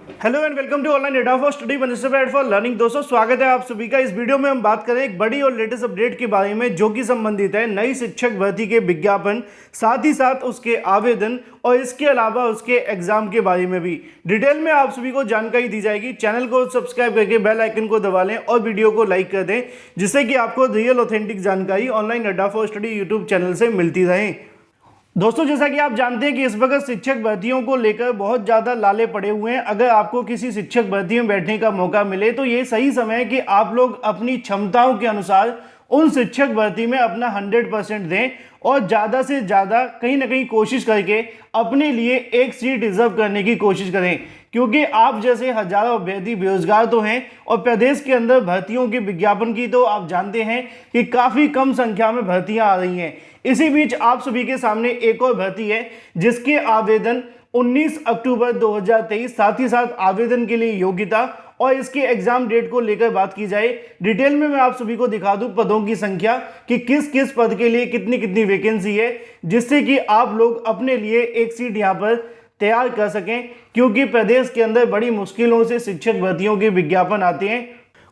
Hello and welcome to online data for study prepared for learning. दोस्तों स्वागत है आप सभी का। इस वीडियो में हम बात करें एक बड़ी और लेटेस्ट अपडेट के बारे में जो कि संबंधित है नई शिक्षक भर्ती के विज्ञापन, साथ ही साथ उसके आवेदन और इसके अलावा उसके एग्जाम के बारे में भी डिटेल में आप सभी को जानकारी दी जाएगी। चैनल को सब्सक्राइब करके बेल आइकन को दबा लें और वीडियो को लाइक कर दें, जिससे कि आपको रियल ऑथेंटिक जानकारी online data for study YouTube channel से मिलती रहे। दोस्तों जैसा कि आप जानते हैं कि इस वक्त शिक्षक भर्तियों को लेकर बहुत ज़्यादा लाले पड़े हुए हैं। अगर आपको किसी शिक्षक भर्ती में बैठने का मौका मिले तो ये सही समय है कि आप लोग अपनी क्षमताओं के अनुसार उन शिक्षक भर्ती में अपना 100% दें और ज़्यादा से ज़्यादा कहीं ना कहीं कोशिश करके अपने लिए एक सीट रिजर्व करने की कोशिश करें, क्योंकि आप जैसे हजारों अभ्यर्थी बेरोजगार तो हैं और प्रदेश के अंदर भर्तियों के विज्ञापन की तो आप जानते हैं कि काफ़ी कम संख्या में भर्तियां आ रही हैं। इसी बीच आप सभी के सामने एक और भर्ती है जिसके आवेदन 19 अक्टूबर 2023, साथ ही साथ आवेदन के लिए योग्यता और इसके एग्जाम डेट को लेकर बात की जाए डिटेल में मैं आप सभी को दिखा दूं पदों की संख्या कि किस किस पद के लिए कितनी कितनी वैकेंसी है, जिससे कि आप लोग अपने लिए एक सीट यहां पर तैयार कर सकें, क्योंकि प्रदेश के अंदर बड़ी मुश्किलों से शिक्षक भर्तियों के विज्ञापन आते हैं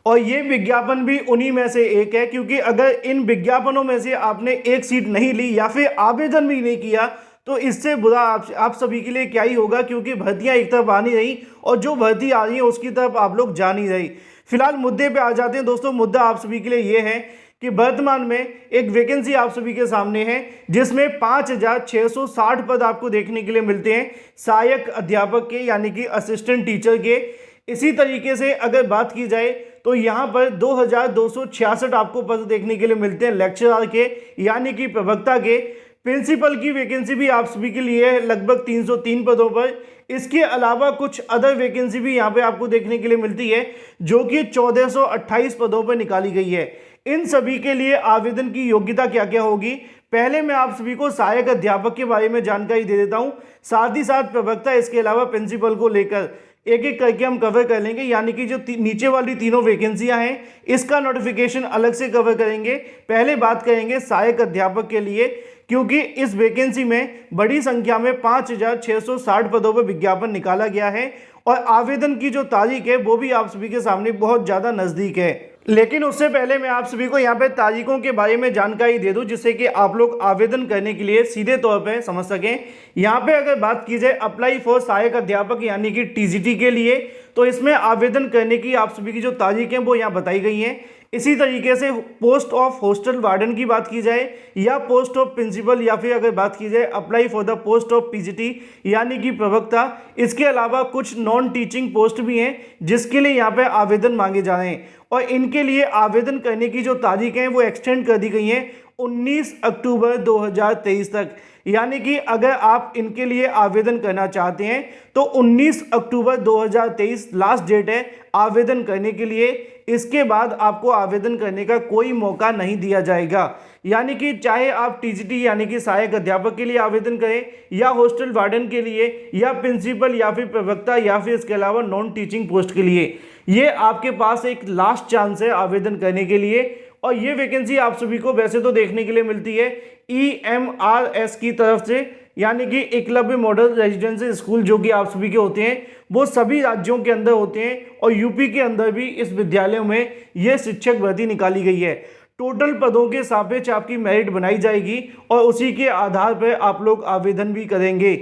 और ये विज्ञापन भी उन्हीं में से एक है। क्योंकि अगर इन विज्ञापनों में से आपने एक सीट नहीं ली या फिर आवेदन भी नहीं किया तो इससे बुरा आप सभी के लिए क्या ही होगा, क्योंकि भर्तियां एक तरफ आ नहीं रही और जो भर्ती आ रही है उसकी तरफ आप लोग जा नहीं रही। फिलहाल मुद्दे पे आ जाते हैं दोस्तों। मुद्दा आप सभी के लिए ये है कि वर्तमान में एक वैकेंसी आप सभी के सामने है जिसमें 5,660 पद आपको देखने के लिए मिलते हैं सहायक अध्यापक के, यानी कि असिस्टेंट टीचर के। इसी तरीके से अगर बात की जाए तो यहाँ पर 2,266 आपको पद देखने के लिए मिलते हैं लेक्चरर के, यानी कि प्रवक्ता के। प्रिंसिपल की वैकेंसी भी आप सभी के लिए है लगभग 303 पदों पर। इसके अलावा कुछ अदर वैकेंसी भी यहाँ पे आपको देखने के लिए मिलती है जो कि 1428 पदों पर निकाली गई है। इन सभी के लिए आवेदन की योग्यता क्या क्या होगी, पहले मैं आप सभी को सहायक अध्यापक के बारे में जानकारी दे देता हूं, साथ ही साथ प्रवक्ता, इसके अलावा प्रिंसिपल को लेकर एक एक करके हम कवर कर लेंगे। यानी कि जो नीचे वाली तीनों वैकेंसियां हैं इसका नोटिफिकेशन अलग से कवर करेंगे। पहले बात करेंगे सहायक अध्यापक के लिए, क्योंकि इस वैकेंसी में बड़ी संख्या में 5,660 पदों पर विज्ञापन निकाला गया है और आवेदन की जो तारीख है वो भी आप सभी के सामने बहुत ज़्यादा नज़दीक है। लेकिन उससे पहले मैं आप सभी को यहाँ पे तारीखों के बारे में जानकारी दे दूं, जिससे कि आप लोग आवेदन करने के लिए सीधे तौर पे समझ सकें। यहाँ पे अगर बात की जाए अप्लाई फॉर सहायक अध्यापक यानी कि टीजीटी के लिए, तो इसमें आवेदन करने की आप सभी की जो तारीख है वो यहाँ बताई गई हैं। इसी तरीके से पोस्ट ऑफ हॉस्टल वार्डन की बात की जाए या पोस्ट ऑफ प्रिंसिपल, या फिर अगर बात की जाए apply for the post of PGT यानी कि प्रवक्ता। इसके अलावा कुछ नॉन टीचिंग पोस्ट भी हैं जिसके लिए यहाँ पे आवेदन मांगे जा रहे हैं और इनके लिए आवेदन करने की जो तारीख है वो एक्सटेंड कर दी गई है 19 अक्टूबर 2023 तक। यानी कि अगर आप इनके लिए आवेदन करना चाहते हैं तो 19 अक्टूबर 2023 लास्ट डेट है आवेदन करने के लिए। इसके बाद आपको आवेदन करने का कोई मौका नहीं दिया जाएगा। यानी कि चाहे आप टीजीटी यानी कि सहायक अध्यापक के लिए आवेदन करें या हॉस्टल वार्डन के लिए या प्रिंसिपल या फिर प्रवक्ता या फिर इसके अलावा नॉन टीचिंग पोस्ट के लिए, ये आपके पास एक लास्ट चांस है आवेदन करने के लिए। और ये वैकेंसी आप सभी को वैसे तो देखने के लिए मिलती है EMRS की तरफ से, यानी कि एकलव्य मॉडल रेजिडेंशियल स्कूल, जो कि आप सभी के होते हैं वो सभी राज्यों के अंदर होते हैं और यूपी के अंदर भी इस विद्यालयों में ये शिक्षक भर्ती निकाली गई है। टोटल पदों के सापेक्ष आपकी मेरिट बनाई जाएगी और उसी के आधार पर आप लोग आवेदन भी करेंगे।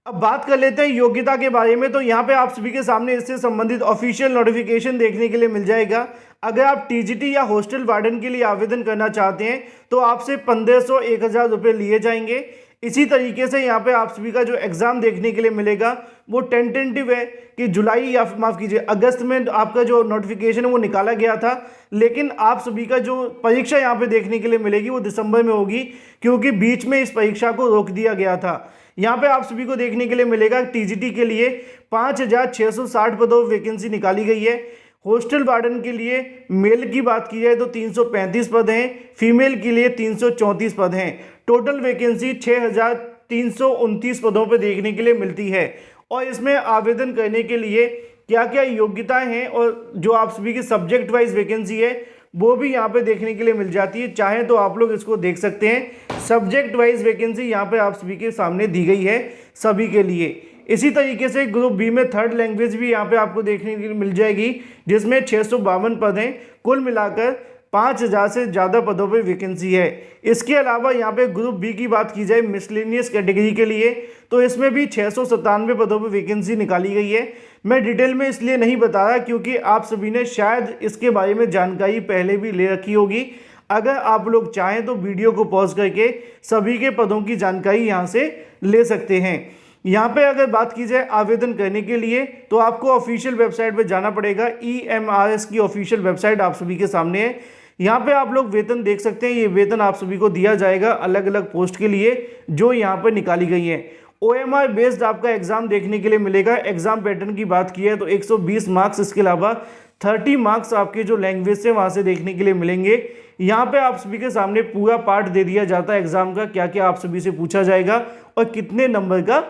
अब बात कर लेते हैं योग्यता के बारे में। तो यहाँ पे आप सभी के सामने इससे संबंधित ऑफिशियल नोटिफिकेशन देखने के लिए मिल जाएगा। अगर आप टीजीटी या हॉस्टल वार्डन के लिए आवेदन करना चाहते हैं तो आपसे 1500 1000 रुपये लिए जाएंगे। इसी तरीके से यहाँ पे आप सभी का जो एग्ज़ाम देखने के लिए मिलेगा वो टेंटेटिव है कि जुलाई या माफ़ कीजिए अगस्त में आपका जो नोटिफिकेशन है वो निकाला गया था, लेकिन आप सभी का जो परीक्षा यहाँ पे देखने के लिए मिलेगी वो दिसंबर में होगी, क्योंकि बीच में इस परीक्षा को रोक दिया गया था। यहाँ पे आप सभी को देखने के लिए मिलेगा टीजीटी के लिए 5,660 पदों वैकेंसी निकाली गई है। हॉस्टल वार्डन के लिए मेल की बात की जाए तो 335 पद हैं, फीमेल के लिए 334 पद हैं। टोटल वैकेंसी 6,329 पदों पर देखने के लिए मिलती है। और इसमें आवेदन करने के लिए क्या क्या योग्यताएं हैं और जो आप सभी की सब्जेक्ट वाइज वैकेंसी है वो भी यहाँ पे देखने के लिए मिल जाती है। चाहे तो आप लोग इसको देख सकते हैं। सब्जेक्ट वाइज वैकेंसी यहाँ पे आप सभी के सामने दी गई है सभी के लिए। इसी तरीके से ग्रुप बी में थर्ड लैंग्वेज भी यहाँ पे आपको देखने के लिए मिल जाएगी, जिसमें 652 पद हैं। कुल मिलाकर 5000 से ज़्यादा पदों पे वैकेंसी है। इसके अलावा यहाँ पे ग्रुप बी की बात की जाए मिसलेनियस कैटेगरी के लिए, तो इसमें भी 697 पदों पे वैकेंसी निकाली गई है। मैं डिटेल में इसलिए नहीं बता रहा क्योंकि आप सभी ने शायद इसके बारे में जानकारी पहले भी ले रखी होगी। अगर आप लोग चाहें तो वीडियो को पॉज करके सभी के पदों की जानकारी यहाँ से ले सकते हैं। यहाँ पे अगर बात की जाए आवेदन करने के लिए, तो आपको ऑफिशियल वेबसाइट पे जाना पड़ेगा। EMRS की ऑफिशियल वेबसाइट आप सभी के सामने है। यहाँ पे आप लोग वेतन देख सकते हैं। ये वेतन आप सभी को दिया जाएगा अलग अलग पोस्ट के लिए जो यहाँ पर निकाली गई है। OMR बेस्ड आपका एग्जाम देखने के लिए मिलेगा। एग्जाम पैटर्न की बात की है तो 120 मार्क्स, इसके अलावा 30 मार्क्स आपके जो लैंग्वेज से वहाँ से देखने के लिए मिलेंगे। यहाँ पे आप सभी के सामने पूरा पार्ट दे दिया जाता है एग्जाम का, क्या क्या आप सभी से पूछा जाएगा और कितने नंबर का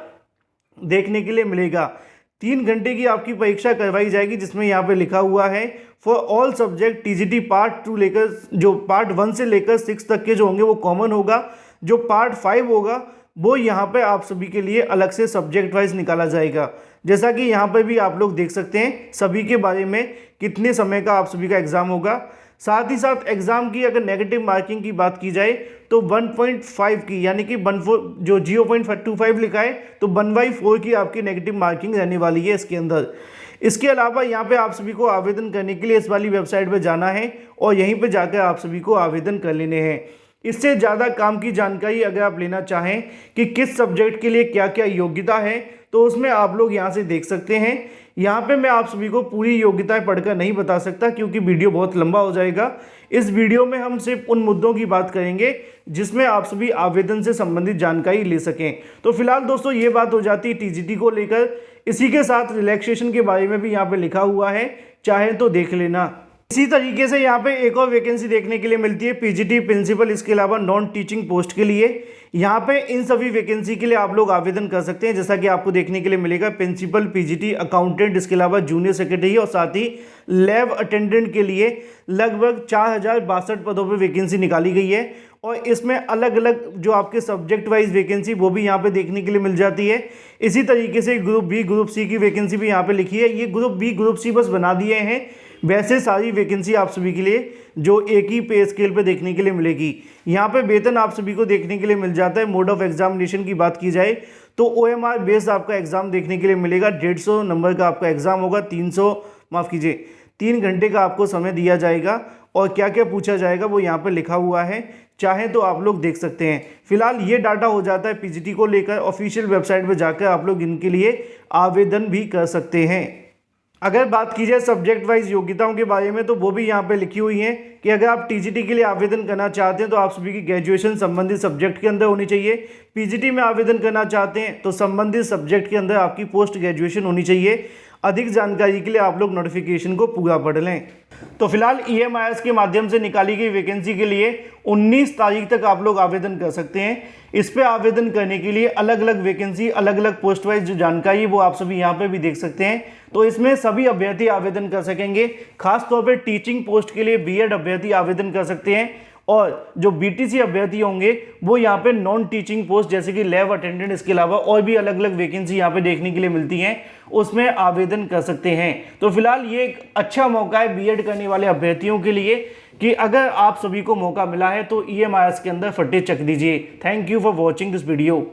देखने के लिए मिलेगा। 3 घंटे की आपकी परीक्षा करवाई जाएगी, जिसमें यहाँ पे लिखा हुआ है for all subject TGT part 2 लेकर, जो पार्ट 1 से लेकर 6 तक के जो होंगे वो कॉमन होगा। जो पार्ट 5 होगा वो यहाँ पे आप सभी के लिए अलग से सब्जेक्ट वाइज निकाला जाएगा। जैसा कि यहाँ पे भी आप लोग देख सकते हैं सभी के बारे में कितने समय का आप सभी का एग्जाम होगा। साथ ही साथ एग्जाम की अगर नेगेटिव मार्किंग की बात की जाए तो 1.5 की, यानी कि 14 जो 0.25 लिखा है तो 1/4 की आपकी नेगेटिव मार्किंग रहने वाली है इसके अंदर। इसके अलावा यहाँ पे आप सभी को आवेदन करने के लिए इस वाली वेबसाइट पे जाना है और यहीं पे जाकर आप सभी को आवेदन कर लेने हैं। इससे ज़्यादा काम की जानकारी अगर आप लेना चाहें कि किस सब्जेक्ट के लिए क्या क्या योग्यता है, तो उसमें आप लोग यहाँ से देख सकते हैं। यहाँ पे मैं आप सभी को पूरी योग्यताएं पढ़कर नहीं बता सकता क्योंकि वीडियो बहुत लंबा हो जाएगा। इस वीडियो में हम सिर्फ उन मुद्दों की बात करेंगे जिसमें आप सभी आवेदन से संबंधित जानकारी ले सकें। तो फिलहाल दोस्तों ये बात हो जाती है TGT को लेकर। इसी के साथ रिलैक्सेशन के बारे में भी यहाँ पे लिखा हुआ है, चाहे तो देख लेना। इसी तरीके से यहाँ पे एक और वैकेंसी देखने के लिए मिलती है PGT प्रिंसिपल, इसके अलावा नॉन टीचिंग पोस्ट के लिए। यहाँ पे इन सभी वैकेंसी के लिए आप लोग आवेदन कर सकते हैं। जैसा कि आपको देखने के लिए मिलेगा प्रिंसिपल, PGT, अकाउंटेंट, इसके अलावा जूनियर सेक्रेटरी और साथ ही लैब अटेंडेंट के लिए लगभग 4062 पदों पर वैकेंसी निकाली गई है। और इसमें अलग अलग जो आपके सब्जेक्ट वाइज वैकेंसी वो भी यहाँ पे देखने के लिए मिल जाती है। इसी तरीके से ग्रुप बी, ग्रुप सी की वैकेंसी भी यहाँ पे लिखी है। ये ग्रुप बी, ग्रुप सी बस बना दिए हैं, वैसे सारी वैकेंसी आप सभी के लिए जो एक ही पे स्केल पे देखने के लिए मिलेगी। यहाँ पे वेतन आप सभी को देखने के लिए मिल जाता है। मोड ऑफ एग्जामिनेशन की बात की जाए तो OMR बेस्ड आपका एग्जाम देखने के लिए मिलेगा। 150 नंबर का आपका एग्जाम होगा। 3 घंटे का आपको समय दिया जाएगा और क्या क्या पूछा जाएगा वो यहाँ पर लिखा हुआ है, चाहे तो आप लोग देख सकते हैं। फिलहाल ये डाटा हो जाता है PGT को लेकर। ऑफिशियल वेबसाइट पर जाकर आप लोग इनके लिए आवेदन भी कर सकते हैं। अगर बात की जाए सब्जेक्ट वाइज योग्यताओं के बारे में तो वो भी यहाँ पे लिखी हुई है कि अगर आप TGT के लिए आवेदन करना चाहते हैं तो आप सभी की ग्रेजुएशन संबंधित सब्जेक्ट के अंदर होनी चाहिए। PGT में आवेदन करना चाहते हैं तो संबंधित सब्जेक्ट के अंदर आपकी पोस्ट ग्रेजुएशन होनी चाहिए। अधिक जानकारी के लिए आप लोग नोटिफिकेशन को पूरा पढ़ लें। तो फिलहाल EMIS के माध्यम से निकाली गई वैकेंसी के लिए 19 तारीख तक आप लोग आवेदन कर सकते हैं। इस पे आवेदन करने के लिए अलग अलग वैकेंसी, अलग अलग पोस्ट वाइज जो जानकारी है वो आप सभी यहाँ पे भी देख सकते हैं। तो इसमें सभी अभ्यर्थी आवेदन कर सकेंगे। खासतौर पर टीचिंग पोस्ट के लिए B.Ed अभ्यर्थी आवेदन कर सकते हैं और जो BTC अभ्यर्थी होंगे वो यहाँ पे नॉन टीचिंग पोस्ट जैसे कि लैब अटेंडेंट, इसके अलावा और भी अलग अलग वैकेंसी यहाँ पे देखने के लिए मिलती हैं, उसमें आवेदन कर सकते हैं। तो फिलहाल ये एक अच्छा मौका है B.Ed करने वाले अभ्यर्थियों के लिए कि अगर आप सभी को मौका मिला है तो EMIS के अंदर फटे चक दीजिए। Thank you for watching this video.